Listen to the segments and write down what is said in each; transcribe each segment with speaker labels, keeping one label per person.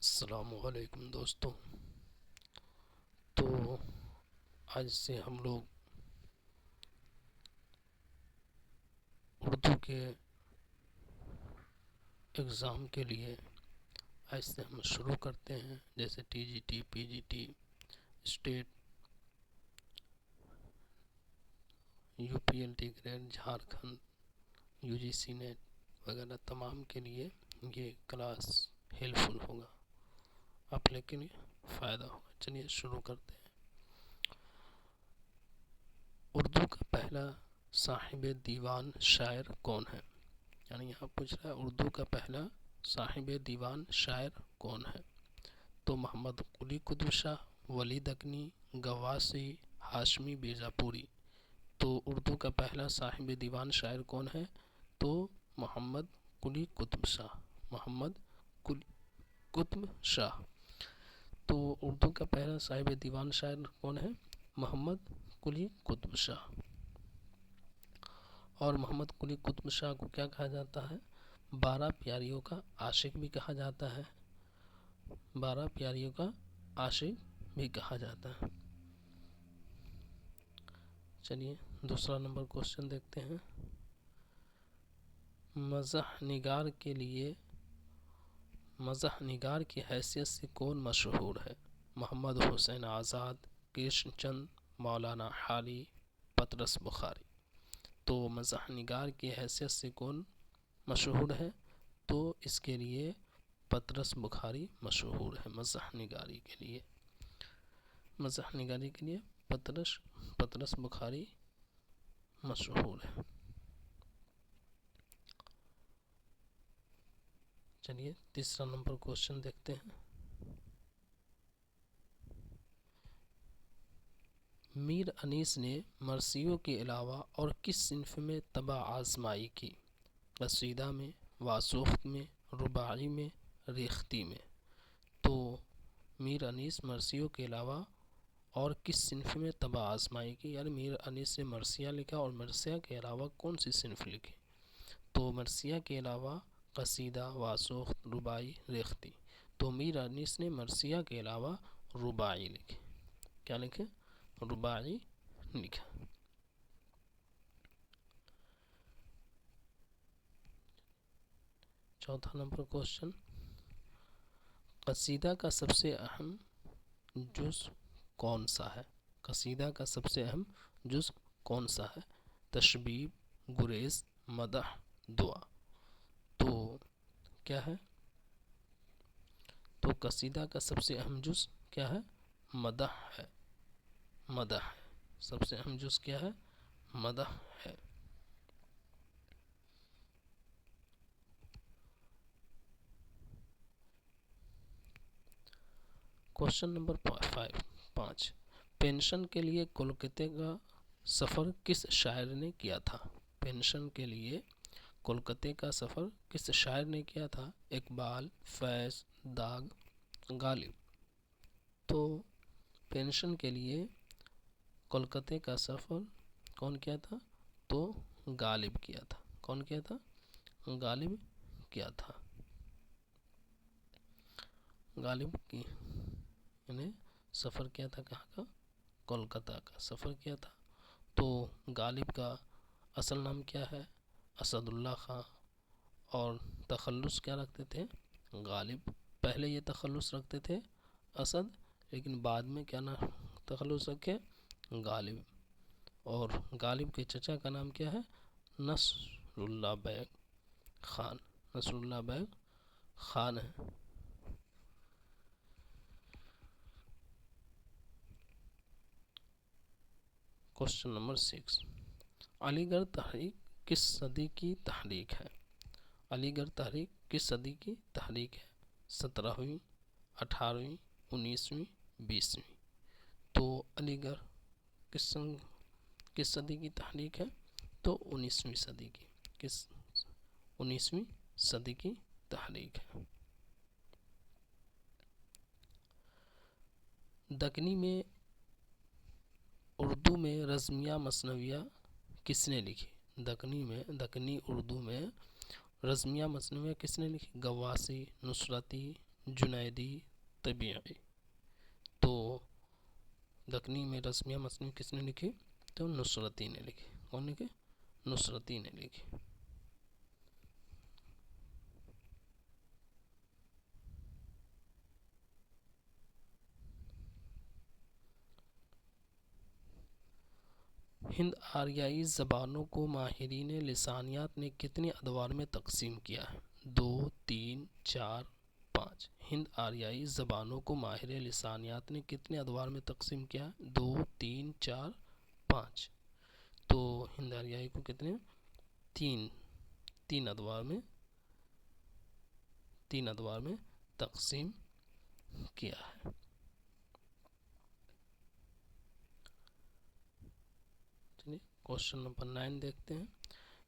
Speaker 1: السلام علیکم دوستوں. تو آج سے ہم لوگ اردو کے اگزام کے لیے آج سے ہم شروع کرتے ہیں. جیسے T G T, P G T, state, U P L T grade, Jharkhand, U G C NET وغیرہ تمام کے لیے یہ کلاس ہیلپ فل ہوگا، آپ لیکن فائدہ ہوگا. چلیے شروع کرتے ہیں. اردو کا پہلا صاحب دیوان شاعر کون ہے؟ یعنی یہاں پوچھ رہا ہے اردو کا پہلا صاحب دیوان شاعر کون ہے؟ تو محمد قلی قطب شاہ، ولی دکنی، گواسی، ہاشمی بیجاپوری. تو اردو کا پہلا صاحب دیوان شاعر کون ہے؟ تو محمد قلی قطب شاہ. محمد قلی قطب شاہ. تو اردو کا پہلا صاحب دیوان شاعر کون ہے؟ محمد قلی قطب شاہ. اور محمد قلی قطب شاہ کو کیا کہا جاتا ہے؟ 12 پیاریوں کا عاشق بھی کہا جاتا ہے. 12 پیاریوں کا عاشق بھی کہا جاتا ہے. چلیے دوسرا نمبر کوشچن دیکھتے ہیں. مزاح نگار کی حیثیت سے کون مشہور ہے؟ محمد حسین آزاد، کرشن چند، مولانا حالی، پطرس بخاری. تو مزاح نگار کی حیثیت سے کون مشہور ہے؟ تو اس کے لیے پطرس بخاری مشہور ہے. مزاح نگاری کے لیے پطرس بخاری مشہور ہے. چلیے تیسرا نمبر کوشچن دیکھتے ہیں. میر انیس نے مرثیوں کے علاوہ اور کس صنف میں طبع آزمائی کی؟ قصیدہ میں، واسوخت میں، رباعی میں، ریختی میں. تو میر انیس مرثیوں کے علاوہ اور کس صنف میں طبع آزمائی کی؟ یعنی میر انیس نے مرثیہ لکھا اور مرثیہ کے علاوہ کون سی صنف لکھی؟ تو مرثیہ کے علاوہ قصیدہ، واسوخت، رباعی، ریختی. تو میر انیس نے مرثیہ کے علاوہ رباعی لکھی. کیا لکھے؟ رباعی لکھا. چوتھا نمبر کوشچن. قصیدہ کا سب سے اہم جز کون سا ہے؟ قصیدہ کا سب سے اہم جز کون سا ہے؟ تشبیب، گریز، مدح، دعا. تو کیا ہے؟ تو قصیدہ کا سب سے اہم جز کیا ہے؟ مدح ہے. مدح ہے. سب سے اہم جز کیا ہے؟ مدح ہے. Question number 5. پینشن کے لیے کولکتے کا سفر کس شاعر نے کیا تھا؟ پینشن کے لیے کولکتے کا سفر کس شاعر نے کیا تھا؟ اقبال، فیض، داغ، غالب. تو پینشن کے لیے کولکتے کا سفر کون کیا تھا؟ تو غالب کیا تھا. کون کیا تھا؟ غالب کیا تھا. غالب کی یعنی سفر کیا تھا کہاں کا؟ کولکتہ کا سفر کیا تھا. تو غالب کا اصل نام کیا ہے؟ اسد اللہ خان. اور تخلص کیا رکھتے تھے؟ غالب. پہلے یہ تخلص رکھتے تھے اسد، لیکن بعد میں کیا نام تخلص رکھے؟ غالب. اور غالب کے چچا کا نام کیا ہے؟ نصر اللہ بیگ خان. نصر اللہ بیگ خان ہے. Question number 6. علی گڑھ تحریک کس صدی کی تحریک ہے؟ علی گڑھ تحریک کس صدی کی تحریک ہے؟ 17ویں، 18ویں، 19ویں، 20ویں. تو علی گڑھ کس صدی کی تحریک ہے؟ تو 19ویں صدی کی. 19ویں صدی کی تحریک ہے. دکنی میں اردو میں رزمیہ مثنویہ کس نے لکھی؟ دکنی اردو میں رزمیہ مثنویہ کس نے لکھی؟ گواسی، نصرتی، جنیدی طبیعی. تو دکنی میں رسمیہ مصنوعی کس نے لکھی؟ تو نصرتی نے لکھی. کون لکھی؟ نصرتی نے لکھی. ہند آریائی زبانوں کو ماہرین لسانیات نے کتنے ادوار میں تقسیم کیا ہے؟ 2، 3، 4، 5. ہند آریائی زبانوں کو ماہر لسانیات نے کتنے ادوار میں تقسیم کیا ہے؟ 2، 3، 4، 5. تو ہند آریائی کو کتنے؟ تین ادوار میں تقسیم کیا ہے. کوشچن نمبر 9 دیکھتے ہیں.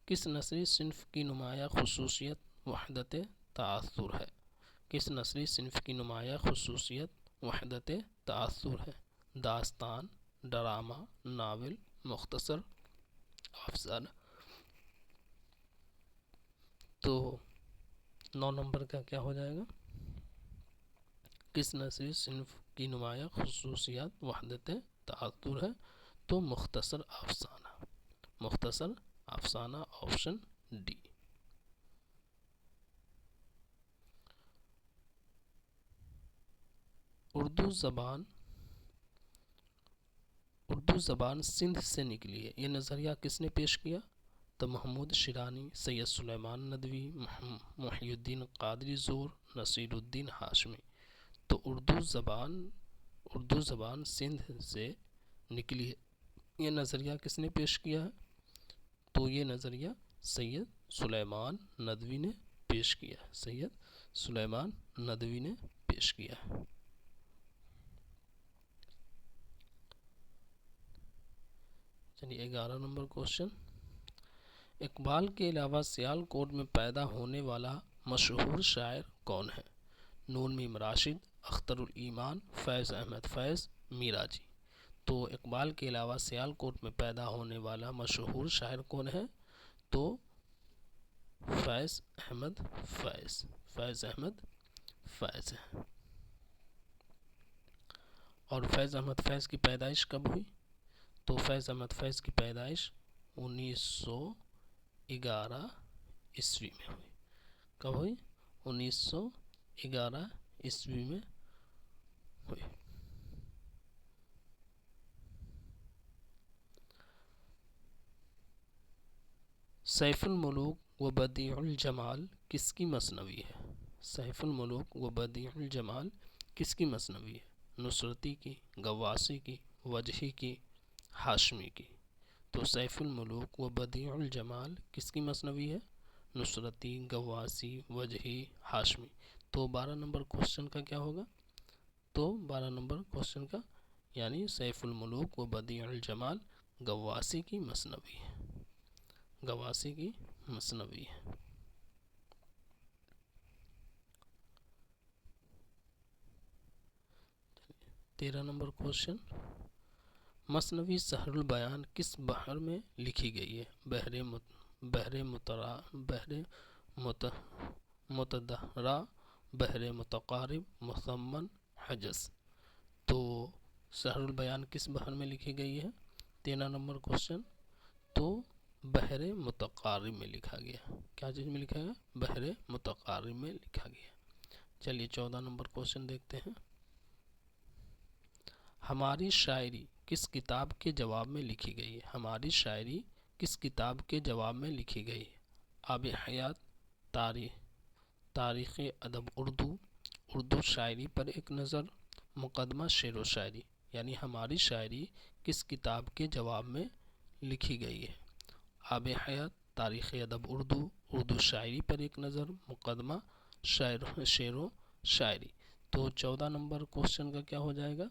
Speaker 1: کس نسلی صنف کی نمایاں خصوصیت وحدت تأثر ہے؟ کس نسلی صنف کی نمایاں خصوصیت وحدت تأثر ہے؟ داستان، ڈرامہ، ناول، مختصر افسانہ. تو 9 نمبر کا کیا ہو جائے گا؟ کس نسلی صنف کی نمایاں خصوصیات وحدت تأثر ہے؟ تو مختصر افسانہ. مختصر افسانہ آپشن ڈی. اردو زبان سندھ سے نکلی ہے، یہ نظریہ کس نے پیش کیا؟ تو محمود شیرانی، سید سلیمان ندوی، محی الدین قادری زور، نصیر الدین ہاشمی. تو اردو زبان سندھ سے نکلی ہے، یہ نظریہ کس نے پیش کیا ہے؟ تو یہ نظریہ سید سلیمان ندوی نے پیش کیا. سید سلیمان ندوی نے پیش کیا. چلیے 11 نمبر کوشچن. اقبال کے علاوہ سیال کوٹ میں پیدا ہونے والا مشہور شاعر کون ہے؟ نون میم راشد، اختر الایمان، فیض احمد فیض، میرا جی. تو اقبال کے علاوہ سیال کوٹ میں پیدا ہونے والا مشہور شاعر کون ہے؟ تو فیض احمد فیض. فیض احمد فیض ہے. اور فیض احمد فیض کی پیدائش کب ہوئی؟ تو فیض احمد فیض کی پیدائش 1911 عیسوی میں ہوئی. کب ہوئی؟ 1911 عیسوی میں ہوئی. سیف الملوک و بدیع الجمال کس کی مثنوی ہے؟ سیف الملوک و بدیع الجمال کس کی مثنوی ہے؟ نصرتی کی، غواصی کی، وجہی کی، ہاشمی کی. تو سیف الملوک و بدیع الجمال کس کی مثنوی ہے؟ نصرتی، غواصی، وجہی، ہاشمی. تو 12 نمبر کوشچن کا کیا ہوگا؟ تو 12 نمبر کوشچن کا یعنی سیف الملوک و بدیع الجمال غواصی کی مثنوی ہے. غواصی کی مثنوی ہے. 13 نمبر کوشچن. مثنوی سحر البیان کس بحر میں لکھی گئی ہے؟ بحر متدہرہ، بحر متقارب، مثمن، حجز. تو سحر البیان کس بحر میں لکھی گئی ہے؟ 13 نمبر کوشچن. تو بحر متقارب میں لکھا گیا. کیا چیز میں لکھا گیا؟ بحر متقارب میں لکھا گیا. چلیے 14 نمبر کوشچن دیکھتے ہیں. ہماری شاعری کس کتاب کے جواب میں لکھی گئی ہے؟ ہماری شاعری کس کتاب کے جواب میں لکھی گئی ہے؟ آب حیات، تاریخ ادب اردو، اردو شاعری پر ایک نظر، مقدمہ شعر و شاعری. یعنی ہماری شاعری کس کتاب کے جواب میں لکھی گئی ہے؟ آب حیات، تاریخ ادب اردو، اردو شاعری پر ایک نظر، مقدمہ شعر و شاعری. تو 14 نمبر کوشچن کا کیا ہو جائے گا؟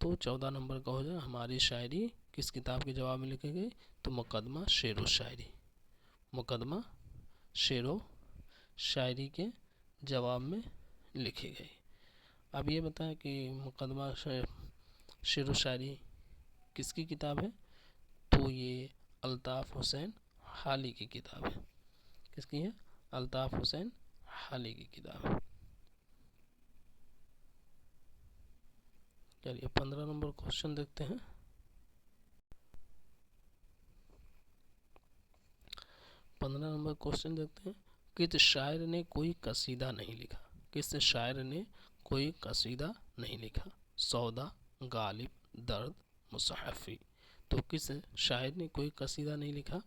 Speaker 1: تو 14 نمبر کا ہو جائے گا ہماری شاعری کس کتاب کے جواب میں لکھی گئی؟ تو مقدمہ شعر و شاعری. مقدمہ شعر و شاعری کے جواب میں لکھی گئی. اب یہ بتائیں کہ مقدمہ شعر و شاعری کس کی کتاب ہے؟ تو یہ الطاف حسین حالی کی کتاب ہے. کس کی ہے؟ الطاف حسین حالی کی کتاب ہے. چلیے 15 نمبر کوشچن دیکھتے ہیں. 15 نمبر کوشچن دیکھتے ہیں. کس شاعر نے کوئی قصیدہ نہیں لکھا؟ کس شاعر نے کوئی قصیدہ نہیں لکھا؟ سودا، غالب، درد، مصحفی. تو کس شاعر نے کوئی قصیدہ نہیں لکھا؟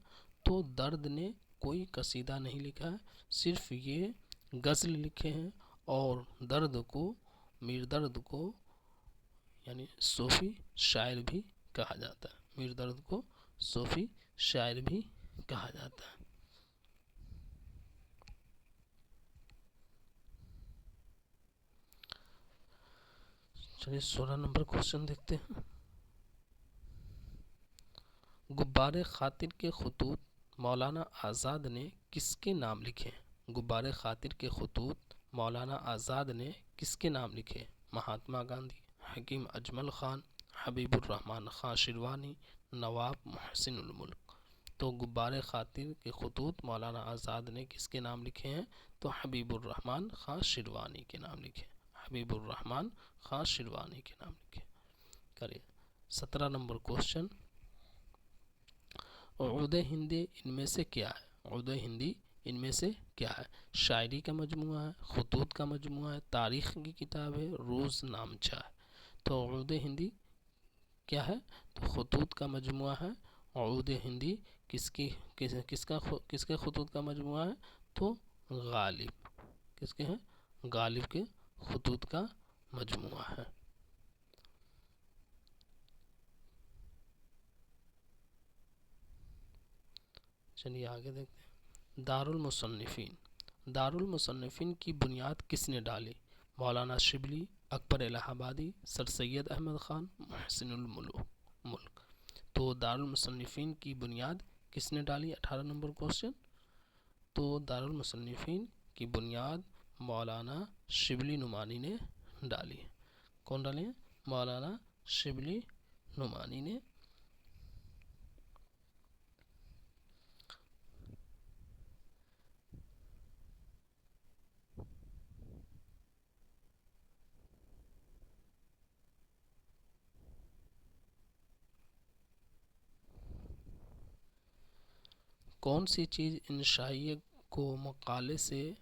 Speaker 1: تو درد نے کوئی قصیدہ نہیں لکھا ہے، صرف یہ غزل لکھے ہیں. اور درد کو، میر درد کو یعنی صوفی شاعر بھی کہا جاتا ہے. میر درد کو صوفی شاعر بھی کہا جاتا ہے. چلیے 16 نمبر کوشچن دیکھتے ہیں. غبار خاطر کے خطوط مولانا آزاد نے کس کے نام لکھے؟ غبار خاطر کے خطوط مولانا آزاد نے کس کے نام لکھے؟ مہاتما گاندھی، حکیم اجمل خان، حبیب الرحمن خان شیروانی، نواب محسن الملک. تو غبار خاطر کے خطوط مولانا آزاد نے کس کے نام لکھے ہیں؟ تو حبیب الرحمن خان شیروانی کے نام لکھے. حبیب الرحمن خان شیروانی کے نام لکھے. کریے 17 نمبر کوشچن. عود ہندی ان میں سے کیا ہے؟ عود ہندی ان میں سے کیا ہے؟ شاعری کا مجموعہ ہے، خطوط کا مجموعہ ہے، تاریخ کی کتاب ہے، روز نامچہ ہے. تو عود ہندی کیا ہے؟ تو خطوط کا مجموعہ ہے. عود ہندی کس کے خطوط کا مجموعہ ہے؟ تو غالب. کس کے ہیں؟ غالب کے خطوط کا مجموعہ ہے. چلیے آگے دیکھتے ہیں. دارالمصنفین. دارالمصنفین کی بنیاد کس نے ڈالی؟ مولانا شبلی، اکبر الہ آبادی، سر سید احمد خان، محسن الملک. تو دارالمصنفین کی بنیاد کس نے ڈالی؟ 18 نمبر کوشچن. تو دارالمصنفین کی بنیاد مولانا شبلی نعمانی نے ڈالی. کون ڈالے ہیں؟ مولانا شبلی نعمانی نے. کون سی چیز انشائیہ کو مقالے سے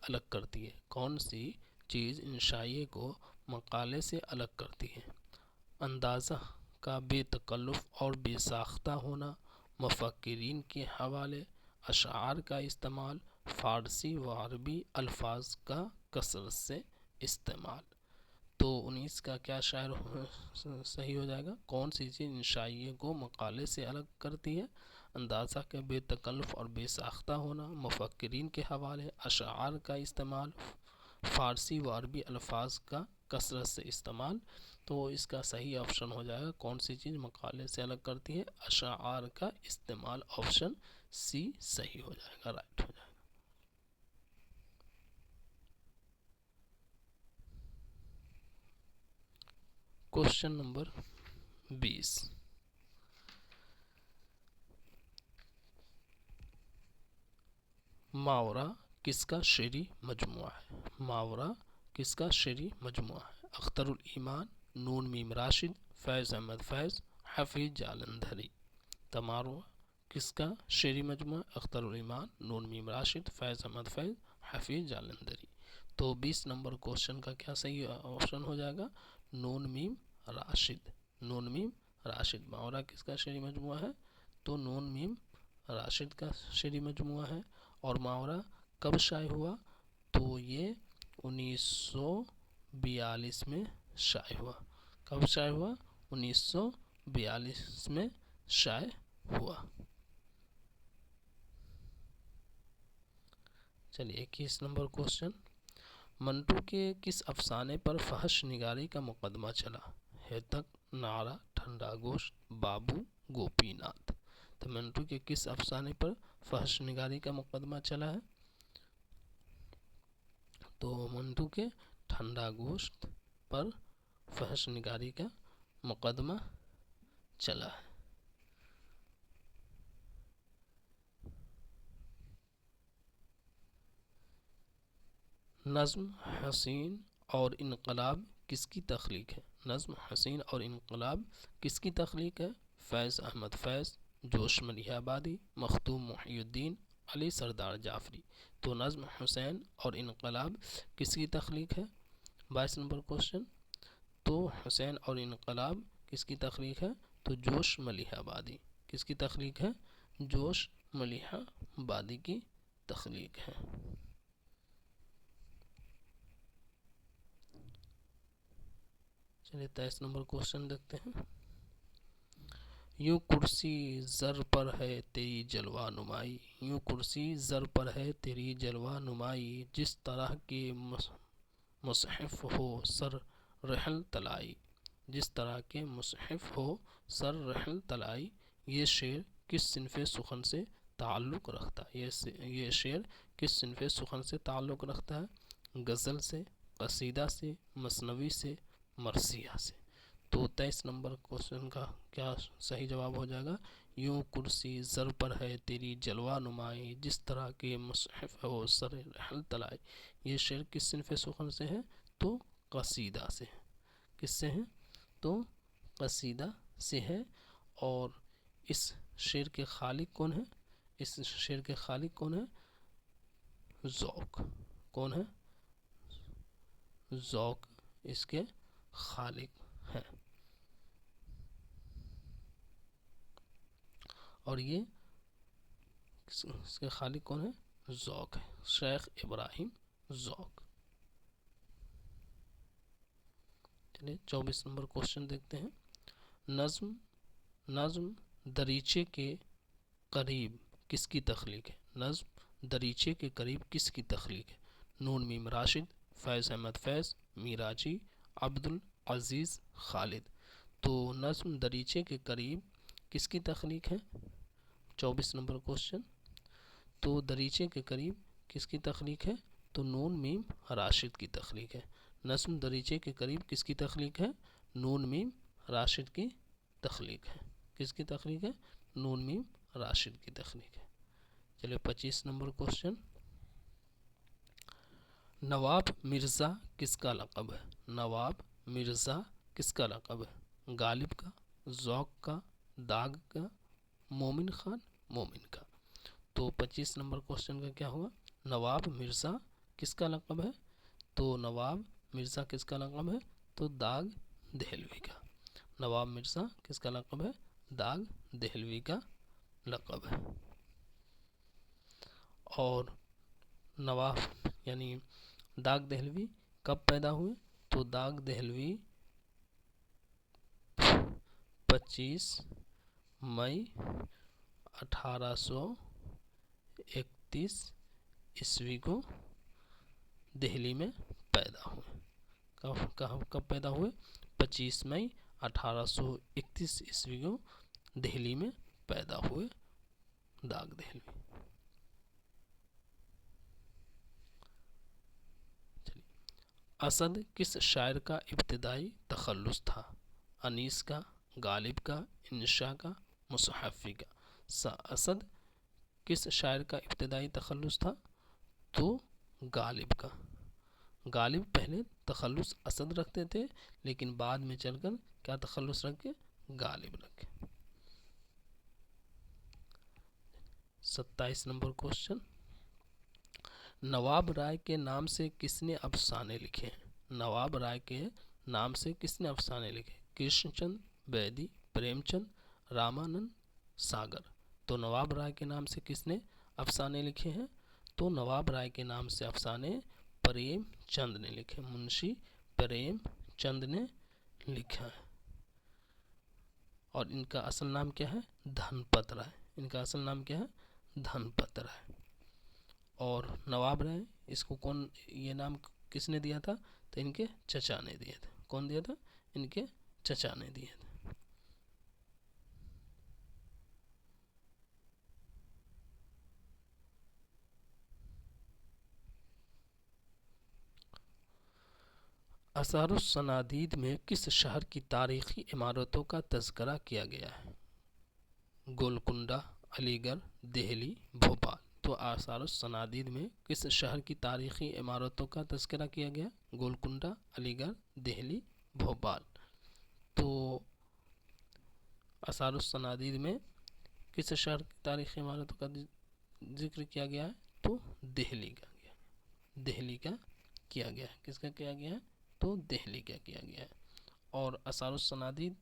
Speaker 1: الگ کرتی ہے؟ کون سی چیز انشائیہ کو مقالے سے الگ کرتی ہے؟ اندازہ کا بے تکلف اور بے ساختہ ہونا، مفکرین کے حوالے، اشعار کا استعمال، فارسی و عربی الفاظ کا کثرت سے استعمال. تو 19 کا کیا شاعر صحیح ہو جائے گا؟ کون سی چیز انشائیہ کو مقالے سے الگ کرتی ہے؟ اندازہ کا بے تکلف اور بے ساختہ ہونا، مفکرین کے حوالے، اشعار کا استعمال، فارسی و عربی الفاظ کا کثرت سے استعمال. تو اس کا صحیح آپشن ہو جائے گا کون سی چیز مقالے سے الگ کرتی ہے؟ اشعار کا استعمال. آپشن سی صحیح ہو جائے گا، رائٹ ہو جائے گا. Question number 20. ماورا کس کا شعری مجموعہ ہے؟ ماورا کس کا شعری مجموعہ ہے؟ اختر الایمان، نون میم راشد، فیض احمد فیض، حفیظ جالندھری. ماورا کس کا شعری مجموعہ؟ اختر الایمان، نون میم راشد، فیض احمد فیض، حفیظ جالندھری. تو 20 نمبر کوشچن کا کیا صحیح آپشن ہو جائے گا؟ نون میم راشد. نون میم راشد. ماورا کس کا شعری مجموعہ ہے؟ تو نون میم راشد کا شعری مجموعہ ہے. اور ماورا کب شائع ہوا؟ تو یہ 1942 میں شائع ہوا. کب شائع ہوا؟ 1942 میں شائع ہوا. چلیے 21 نمبر کوشچن. منٹو کے کس افسانے پر فحش نگاری کا مقدمہ چلا؟ ہیتک، نارا، ٹھنڈا گوشت، بابو، گوپی ناتھ. تو منٹو کے کس افسانے پر فحش نگاری کا مقدمہ چلا ہے؟ تو منٹو کے ٹھنڈا گوشت پر فحش نگاری کا مقدمہ چلا ہے. نظم حسین اور انقلاب کس کی تخلیق ہے؟ نظم حسین اور انقلاب کس کی تخلیق ہے؟ فیض احمد فیض، جوش ملیح آبادی، مختوم محی الدین، علی سردار جعفری۔ تو نظم حسین اور انقلاب کس کی تخلیق ہے؟ 22 نمبر کوشچن، تو حسین اور انقلاب کس کی تخلیق ہے؟ تو جوش ملیح آبادی۔ کس کی تخلیق ہے؟ جوش ملیح آبادی کی تخلیق ہے۔ چلیے 23 نمبر کوشچن دیکھتے ہیں۔ یوں کرسی زر پر ہے تیری جلوہ نمائی، یوں کرسی زر پر ہے تیری جلوہ نمائی، جس طرح کے مصحف ہو سر رحل طلائی، جس طرح کے مصحف ہو سر رحل طلائی۔ یہ شعر کس صنف سخن سے تعلق رکھتا ہے؟ یہ شعر کس صنف سخن سے تعلق رکھتا ہے؟ غزل سے، قصیدہ سے، مثنوی سے، مرثیہ سے۔ تو 23 نمبر کوشچن کا کیا صحیح جواب ہو جائے گا؟ یوں کرسی زر پر ہے تیری جلوہ نمائی، جس طرح کے مصحف ہو سر رحل طلائی۔ یہ شعر کس صنف سخن سے ہے؟ تو قصیدہ سے۔ کس سے ہے؟ تو قصیدہ سے ہے۔ اور اس شعر کے خالق کون ہے؟ اس شعر کے خالق کون ہے؟ ذوق۔ کون ہے؟ ذوق اس کے خالق ہیں۔ اور یہ اس کے خالق کون ہے؟ ذوق ہے، شیخ ابراہیم ذوق۔ چلیے 24 نمبر کوشچن دیکھتے ہیں۔ نظم دریچے کے قریب کس کی تخلیق ہے؟ نظم دریچے کے قریب کس کی تخلیق ہے؟ نون میم راشد، فیض احمد فیض، میراجی، عبدالعزیز خالد۔ تو نظم دریچے کے قریب کس کی تخلیق ہے؟ 24 نمبر کوشچن، تو دریچے کے قریب کس کی تخلیق ہے؟ تو نون میم راشد کی تخلیق ہے۔ نظم دریچے کے قریب کس کی تخلیق ہے؟ نون میم راشد کی تخلیق ہے۔ کس کی تخلیق ہے؟ نون میم راشد کی تخلیق ہے۔ چلیے 25 نمبر کوشچن، نواب مرزا کس کا لقب ہے؟ نواب مرزا کس کا لقب ہے؟ غالب کا، ذوق کا، داغ کا، مومن خان مومن کا۔ تو 25 نمبر کوشچن کا کیا ہوا؟ نواب مرزا کس کا لقب ہے؟ تو نواب مرزا کس کا لقب ہے؟ تو داغ دہلوی کا۔ نواب مرزا کس کا لقب ہے؟ داغ دہلوی کا لقب ہے۔ اور نواب یعنی داغ دہلوی کب پیدا ہوئے؟ تو داغ دہلوی 25 مئی 1831 عیسوی کو دہلی میں پیدا ہوئے۔ کب پیدا ہوئے؟ 25 مئی 1831 عیسوی کو دہلی میں پیدا ہوئے داغ دہلوی۔ اسد کس شاعر کا ابتدائی تخلص تھا؟ انیس کا، غالب کا، انشا کا، مصحفی کا۔ اسد کس شاعر کا ابتدائی تخلص تھا؟ تو غالب کا۔ غالب پہلے تخلص اسد رکھتے تھے، لیکن بعد میں چل کر کیا تخلص رکھے؟ غالب رکھے۔ 27 نمبر کوشچن، نواب رائے کے نام سے کس نے افسانے لکھے ہیں؟ نواب رائے کے نام سے کس نے افسانے لکھے؟ کرشن چند بیدی، پریم چند، رامانند ساگر۔ تو نواب رائے کے نام سے کس نے افسانے لکھے ہیں؟ تو نواب رائے کے نام سے افسانے پریم چند نے لکھے، منشی پریم چند نے لکھا ہے۔ اور ان کا اصل نام کیا ہے؟ دھن پت رائے۔ ان کا اصل نام کیا ہے؟ دھن پت رائے۔ اور نواب رائے اس کو یہ نام کس نے دیا تھا؟ تو ان کے چچا نے دیا تھا۔ کون دیا تھا؟ ان کے چچا نے دیا تھا۔ آثار الصنادید میں کس شہر کی تاریخی عمارتوں کا تذکرہ کیا گیا ہے؟ گولکنڈہ، علی گڑھ، دہلی، بھوپال۔ تو آثار الصنادید میں کس شہر کی تاریخی عمارتوں کا تذکرہ کیا گیا؟ گولکنڈہ، علی گڑھ، دہلی، بھوپال۔ تو آثار الصنادید میں کس شہر کی تاریخی عمارتوں کا ذکر کیا گیا ہے؟ تو دہلی کا کیا گیا ہے۔ کس کا کیا گیا ہے؟ تو دہلی کا کیا گیا ہے۔ اور آثار الصنادید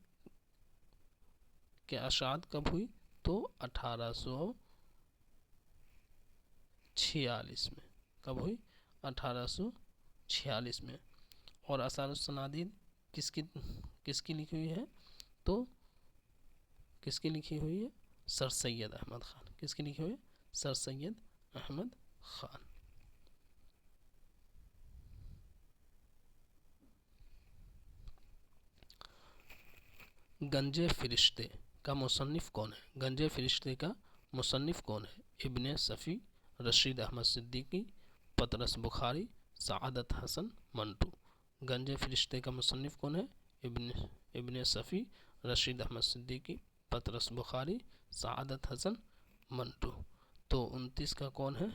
Speaker 1: کے اشاعت کب ہوئی؟ تو 1846 میں۔ کب ہوئی؟ 1846 میں۔ اور آثار الصنادید کس کی لکھی ہوئی ہے؟ تو کس کی لکھی ہوئی ہے؟ سر سید احمد خان۔ کس کی لکھی ہوئی ہے؟ سر سید احمد خان۔ گنج فرشتے کا مصنف کون ہے؟ گنج فرشتے کا مصنف کون ہے؟ ابن صفی، رشید احمد صدیقی، پطرس بخاری، سعادت حسن منٹو۔ گنج فرشتے کا مصنف کون ہے؟ ابن صفی، رشید احمد صدیقی، پطرس بخاری، سعادت حسن منٹو۔ تو 29 کا کون ہے؟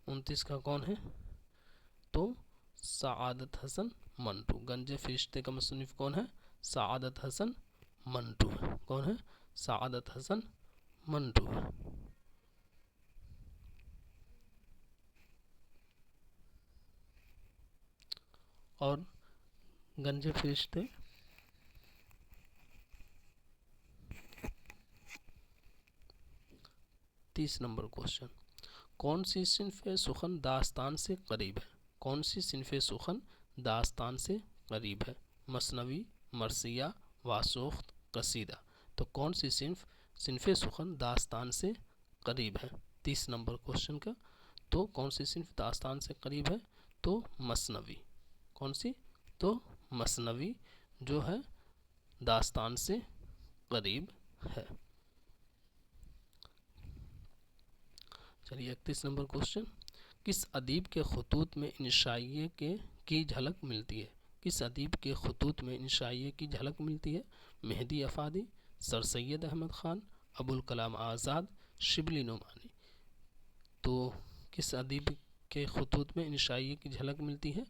Speaker 1: 29 کا کون ہے؟ تو سعادت حسن منٹو۔ گنج فرشتے کا مصنف کون ہے؟ سعادت حسن منٹو ہے۔ کون ہے؟ سعادت حسن منٹو ہے۔ اور گنج فرشتے 30 نمبر کوشچن، کون سی صنف سخن داستان سے قریب ہے؟ کون سی صنف سخن داستان سے قریب ہے؟ مثنوی، مرثیہ، واسوخت، قصیدہ۔ تو کون سی صنف سخن داستان سے قریب ہے؟ 30 نمبر کوشچن کا، تو کون سی صنف داستان سے قریب ہے؟ تو مثنوی۔ کون سی؟ تو مثنوی جو ہے داستان سے قریب ہے۔ چلیے 31 نمبر کوشچن، کس ادیب کے خطوط میں انشائیہ کی جھلک ملتی ہے؟ کس ادیب کے خطوط میں انشائیہ کی جھلک ملتی ہے؟ مہدی افادی، سر سید احمد خان، ابوالکلام آزاد، شبلی نعمانی۔ تو کس ادیب کے خطوط میں انشائیہ کی جھلک ملتی ہے؟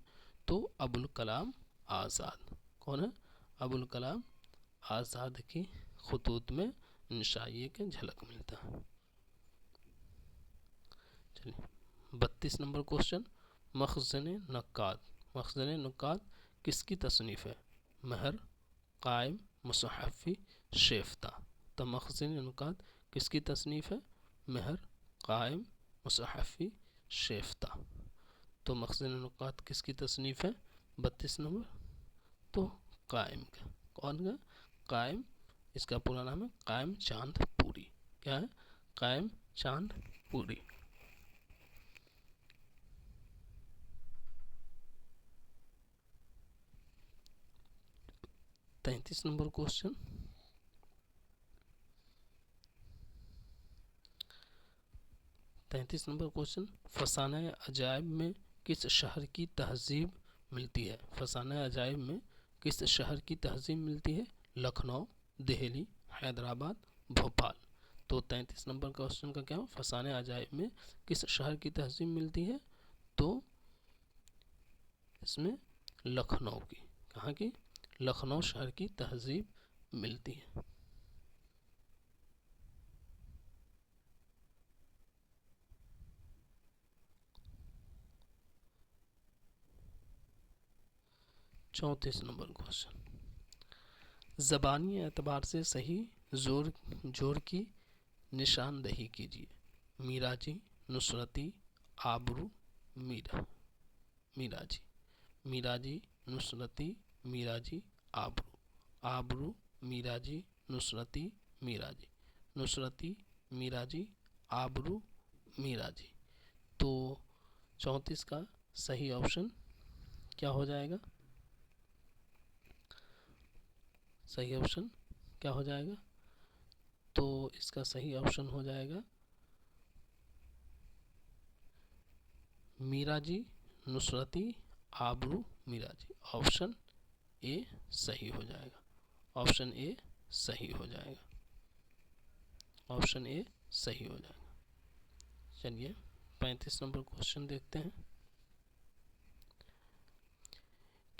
Speaker 1: تو ابوالکلام آزاد۔ کون ہے؟ ابوالکلام آزاد کی خطوط میں انشائیہ کی جھلک ملتا ہے۔ چلیے 32 نمبر کوشچن، مخزن نقاد۔ مخزن نقاد کس کی تصنیف ہے؟ مہر، قائم، مصحفی، شیفتہ۔ تو مخزن نقاد کس کی تصنیف ہے؟ مہر، قائم، مصحفی، شیفتہ۔ تو مخزن نقاد کس کی تصنیف ہے؟ 32 نمبر تو قائم کا۔ کون کا؟ قائم، اس کا پورا نام ہے قائم چاند پوری۔ کیا ہے؟ قائم چاند پوری۔ 33 نمبر کوشچن، فسانہ عجائب میں کس شہر کی تہذیب ملتی ہے؟ فسانہ عجائب میں کس شہر کی تہذیب ملتی ہے؟ لکھنؤ، دہلی، حیدرآباد، بھوپال۔ تو 33 نمبر کوشچن کا کیا ہو؟ فسانہ عجائب میں کس شہر کی تہذیب ملتی ہے؟ تو اس میں لکھنؤ کی۔ کہاں کی؟ لکھنؤ شہر کی تہذیب ملتی ہے۔ چونتیس نمبر کوشچن، زبانی اعتبار سے صحیح جوڑ کی نشاندہی کیجیے۔ میراجی، نصرتی، آبرو، میراجی۔ میراجی، نصرتی، میراجی، آبرو۔ آبرو، میراجی، نصرتی، میراجی۔ نصرتی، میراجی، آبرو، میراجی۔ تو 34 کا صحیح آپشن کیا ہو جائے گا؟ صحیح آپشن کیا ہو جائے گا؟ تو اس کا صحیح آپشن ہو جائے گا میراجی، نصرتی، آبرو، میراجی۔ آپشن اے صحیح ہو جائے گا۔ آپشن اے صحیح ہو جائے گا۔ آپشن اے صحیح ہو جائے گا۔ چلیے 35 نمبر کوشچن دیکھتے ہیں،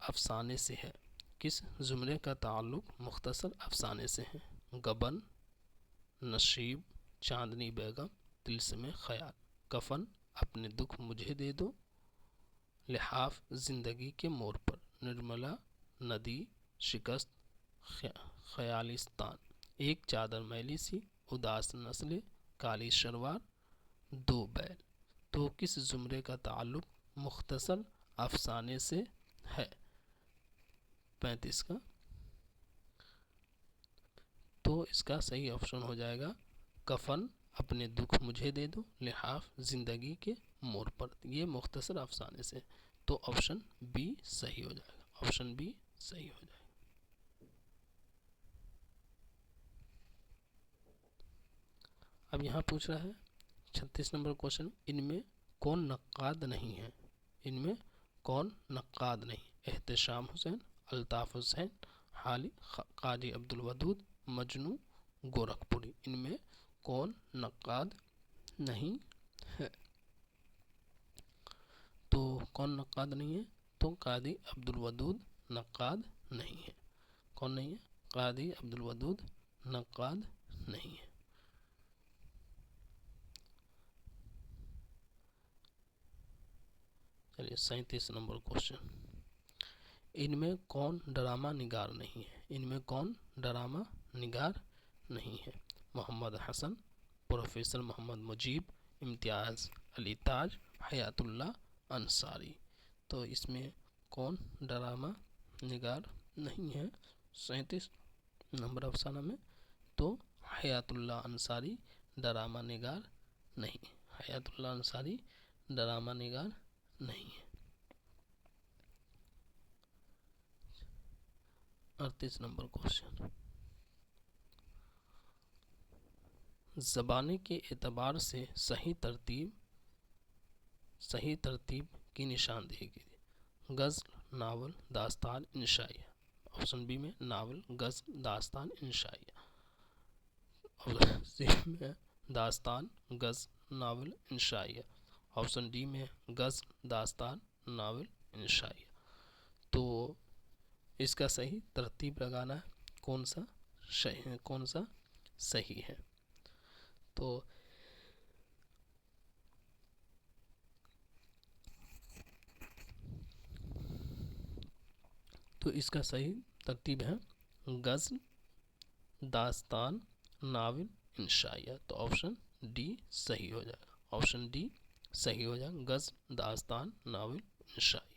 Speaker 1: افسانے سے ہے؟ کس زمرے کا تعلق مختصر افسانے سے ہے؟ گبن، نشیب، چاندنی بیگم، طلسم خیال۔ کفن، اپنے دکھ مجھے دے دو، لحاف، زندگی کے موڑ پر، نرملا، ندی، شکست، خیالستان۔ ایک چادر میلی سی، اداس نسلیں، کالی شلوار، دو بیل۔ تو کس زمرے کا تعلق مختصر افسانے سے ہے؟ 35 کا۔ تو اس کا صحیح آپشن ہو جائے گا کفن، اپنے دکھ مجھے دے دو، لحاف، زندگی کے موڑ پر۔ یہ مختصر افسانے سے، تو آپشن بی صحیح ہو جائے گا، آپشن بی صحیح ہو جائے گا۔ اب یہاں پوچھ رہا ہے 36 نمبر کوشچن، ان میں کون نقاد نہیں ہے؟ ان میں کون نقاد نہیں؟ احتشام حسین، الطاف حسین، قاضی عبدالودود، مجنوں گورکھپوری۔ ان میں کون نقاد نہیں ہے؟ تو کون نقاد نہیں ہے؟ تو قاضی عبدالودود نقاد نہیں ہے۔ کون نہیں ہے؟ قاضی عبدالودود نقاد نہیں ہے۔ چلیے 37 نمبر کوشچن، ان میں کون ڈرامہ نگار نہیں ہے؟ ان میں کون ڈرامہ نگار نہیں ہے؟ محمد حسن، پروفیسر محمد مجیب، امتیاز علی تاج، حیات اللہ انصاری۔ تو اس میں کون ڈرامہ نگار نہیں ہے 37 نمبر افسانہ میں؟ تو حیات اللہ انصاری ڈرامہ نگار نہیں، حیات اللہ انصاری ڈرامہ نگار نہیں ہے۔ 38 نمبر کوشچن، زبانی کے اعتبار سے صحیح ترتیب کی نشاندہی کیجیے۔ غزل، ناول، داستان، انشائیہ۔ آپشن بی میں ناول، غزل، داستان، انشائیہ۔ آپشن سی میں داستان، غزل، ناول، انشائیہ۔ آپشن ڈی میں غزل، داستان، ناول، انشائیہ۔ تو اس کا صحیح ترتیب لگانا ہے، کون سا صحیح ہے؟ تو اس کا صحیح ترتیب ہے غزل، داستان، ناول، انشائیہ۔ تو آپشن ڈی صحیح ہو جائے گا، آپشن ڈی صحیح ہو جائے گا، غزل، داستان، ناول، انشائیہ۔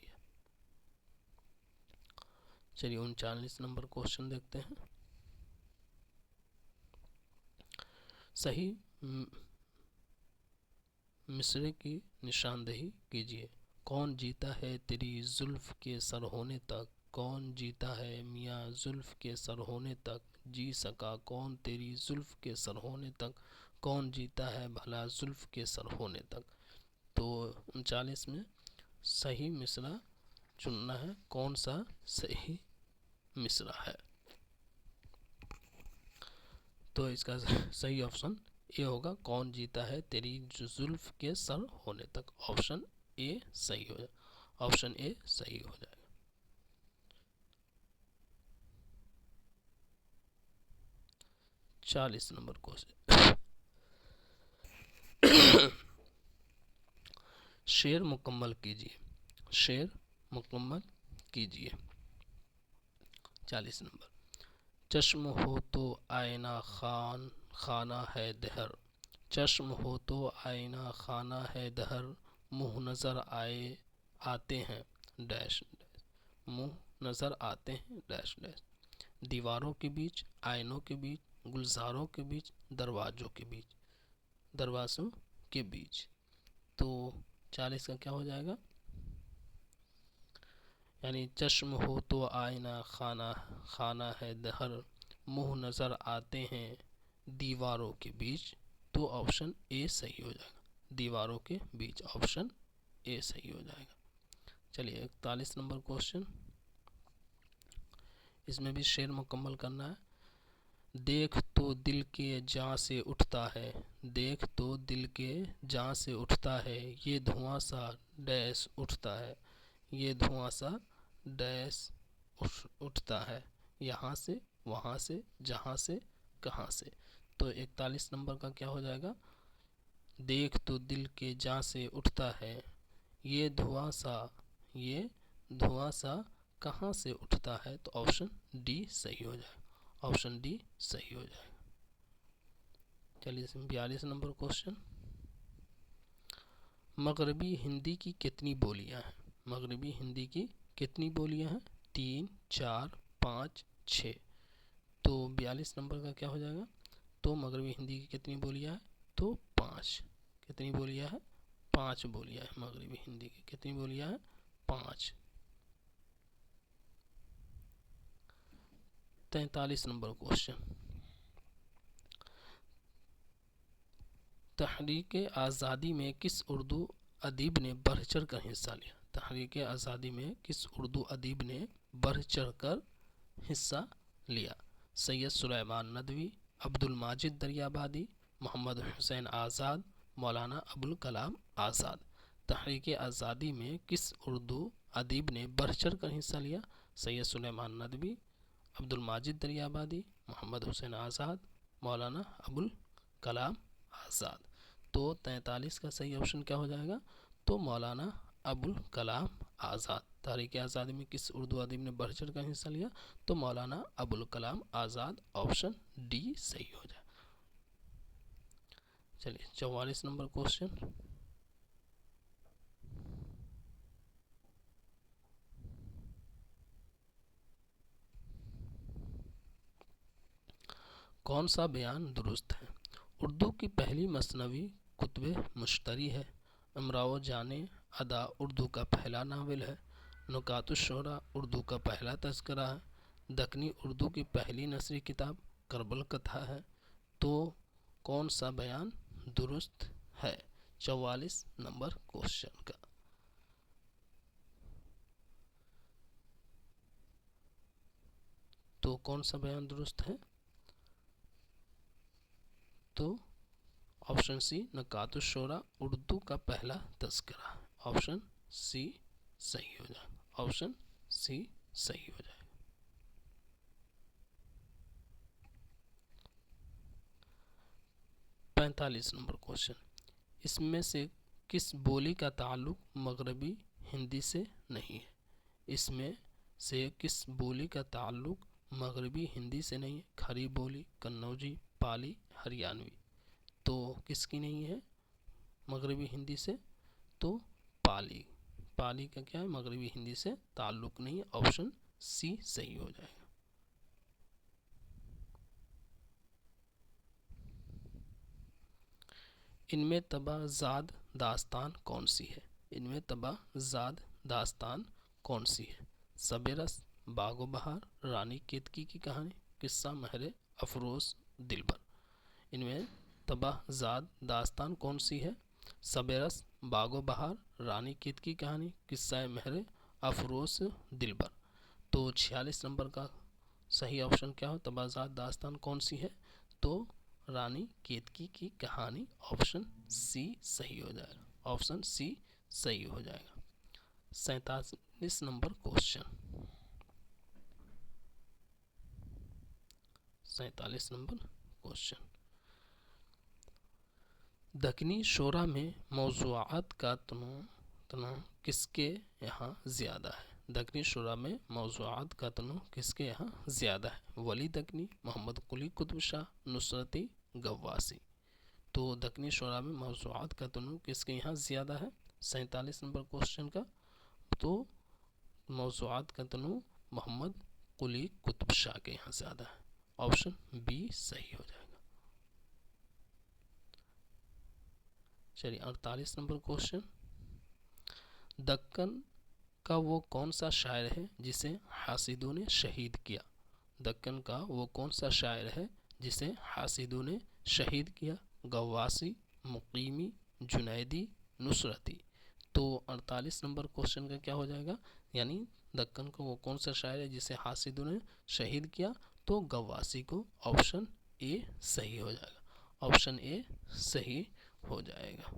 Speaker 1: چلیے 39 نمبر کوشچن دیکھتے ہیں، صحیح مصرے کی نشاندہی کیجیے۔ کون جیتا ہے تیری زلف کے سر ہونے تک، کون جیتا ہے میاں زلف کے سر ہونے تک، جی سکا کون تیری زلف کے سر ہونے تک، کون جیتا ہے بھلا زلف کے سر ہونے تک۔ تو 39 میں صحیح مصرع چننا ہے، کون سا صحیح مصرع ہے؟ تو اس کا صحیح آپشن اے ہوگا، کون جیتا ہے تیری زلف کے سر ہونے تک۔ آپشن اے صحیح ہو جائے گا، آپشن اے صحیح ہو جائے گا۔ 40 نمبر کوشچن، شعر مکمل کیجیے، شعر مکمل کیجیے۔ 40 نمبر، چشم ہو تو آئینہ خانہ ہے دہر، چشم ہو تو آئینہ خانہ ہے دہر، منہ نظر آتے ہیں ڈیش ڈیش، منہ نظر آتے ہیں ڈیش ڈیش، دیواروں کے بیچ، آئینوں کے بیچ، گلزاروں کے بیچ، دروازوں کے بیچ۔ تو 40 کا کیا ہو جائے گا؟ یعنی چشم ہو تو آئینہ خانہ ہے دہر، منہ نظر آتے ہیں دیواروں کے بیچ۔ تو آپشن اے صحیح ہو جائے گا، دیواروں کے بیچ، آپشن اے صحیح ہو جائے گا۔ چلیے 41 نمبر کوشچن، اس میں بھی شعر مکمل کرنا ہے۔ دیکھ تو دل کے جاں سے اٹھتا ہے، دیکھ تو دل کے جاں سے اٹھتا ہے، یہ دھواں سا ڈیش اٹھتا ہے، یہ دھواں سا ڈیش اٹھتا ہے، یہاں سے وہاں سے جہاں سے کہاں سے۔ تو 41 نمبر کا کیا ہو جائے گا؟ دیکھ تو دل کے جاں سے اٹھتا ہے، یہ دھواں سا کہاں سے اٹھتا ہے؟ تو آپشن ڈی صحیح ہو جائے گا، آپشن ڈی صحیح ہو جائے گا۔ چلیے 42 نمبر کوشچن، مغربی ہندی کی کتنی بولیاں ہیں؟ مغربی ہندی کی کتنی بولیاں ہیں؟ 3، 4، 5، 6۔ تو 42 نمبر کا کیا ہو جائے گا؟ تو مغربی ہندی کی کتنی بولیاں ہیں؟ تو 5۔ کتنی بولیاں ہیں؟ 5 بولیاں ہیں مغربی ہندی کی۔ کتنی بولیاں ہیں؟ 5۔ 43 نمبر کوشچن، تحریک آزادی میں کس اردو ادیب نے بڑھ چڑھ کر حصہ لیا؟ تحریک آزادی میں کس اردو ادیب نے بڑھ چڑھ کر حصہ لیا؟ سید سلیمان ندوی، عبدالماجد دریابادی، محمد حسین آزاد، مولانا ابوالکلام آزاد۔ تحریک آزادی میں کس اردو ادیب نے بڑھ چڑھ کر حصہ لیا؟ سید سلیمان ندوی، عبدالماجد دریابادی، محمد حسین آزاد، مولانا ابوالکلام آزاد۔ تو 43 کا صحیح آپشن کیا ہو جائے گا؟ تو مولانا ابوالکلام آزاد۔ تحریک آزادی میں کس اردو ادیب نے بڑھ چڑھ کر حصہ لیا؟ تو مولانا ابوالکلام آزاد، آپشن ڈی صحیح ہو جائے۔ چلیے 44 نمبر کوشچن، کون سا بیان درست ہے؟ اردو کی پہلی مثنوی کتب مشتری ہے، امراؤ جان ادا اردو کا پہلا ناول ہے، نکات الشعراء اردو کا پہلا تذکرہ ہے، دکنی اردو کی پہلی نثری کتاب کربل کتھا ہے۔ تو کون سا بیان درست ہے 44 نمبر کوشچن کا؟ تو کون سا بیان درست ہے؟ تو آپشن سی نکات الشعراء اردو کا پہلا تذکرہ، آپشن سی صحیح ہو جائے گا، آپشن سی صحیح ہو جائے گا۔ 45 نمبر کوشچن، اس میں سے کس بولی کا تعلق مغربی ہندی سے نہیں ہے؟ اس میں سے کس بولی کا تعلق مغربی ہندی سے نہیں ہے؟ کھری بولی، قنوجی، پالی، ہریانوی۔ تو کس کی نہیں ہے مغربی ہندی سے؟ تو پالی۔ پالی کا کیا ہے؟ مغربی ہندی سے تعلق نہیں ہے، آپشن سی صحیح ہو جائے گا۔ ان میں طبع زاد داستان کون سی ہے؟ ان میں طبع زاد داستان کون سی ہے؟ شب رس، باغ و بہار، رانی کیتکی کی کہانی، قصہ مہر افروز دلبر۔ ان میں طبع زاد داستان کون سی ہے؟ شب رس، باغ و بہار، رانی کیتکی کی کہانی، قصہ مہر افروز دلبر۔ تو 46 نمبر کا صحیح آپشن کیا ہو؟ طبع زاد داستان کون سی ہے؟ تو رانی کیتکی کی کہانی، آپشن سی صحیح ہو جائے گا، آپشن سی صحیح ہو جائے گا۔ 47 نمبر کوشچن، 47 نمبر کوشچن، دکنی شعراء میں موضوعات کا تنوع کس کے یہاں زیادہ ہے؟ دکنی شعراء میں موضوعات کا تنوع کس کے یہاں زیادہ ہے؟ ولی دکنی، محمد قلی قطب شاہ، نصرتی، غواصی۔ تو دکنی شعراء میں موضوعات کا تنوع کس کے یہاں زیادہ ہے 47 نمبر کوشچن کا؟ تو موضوعات کا تنوع محمد قلی قطب شاہ کے یہاں زیادہ ہے، آپشن بی صحیح ہو جائے گا۔ چلیے 48 نمبر کوشچن، دکن کا وہ کون سا شاعر ہے جسے حاسدوں نے شہید کیا؟ دکن کا وہ کون سا شاعر ہے جسے حاسدوں نے شہید کیا؟ غواصی، مقیمی، جنیدی، نصرتی۔ تو 48 نمبر کوشچن کا کیا ہو جائے گا؟ یعنی دکن کا وہ کون سا شاعر ہے جسے حاسدوں نے شہید کیا؟ تو غواصی کو، آپشن اے صحیح ہو جائے گا، آپشن اے صحیح ہو جائے گا۔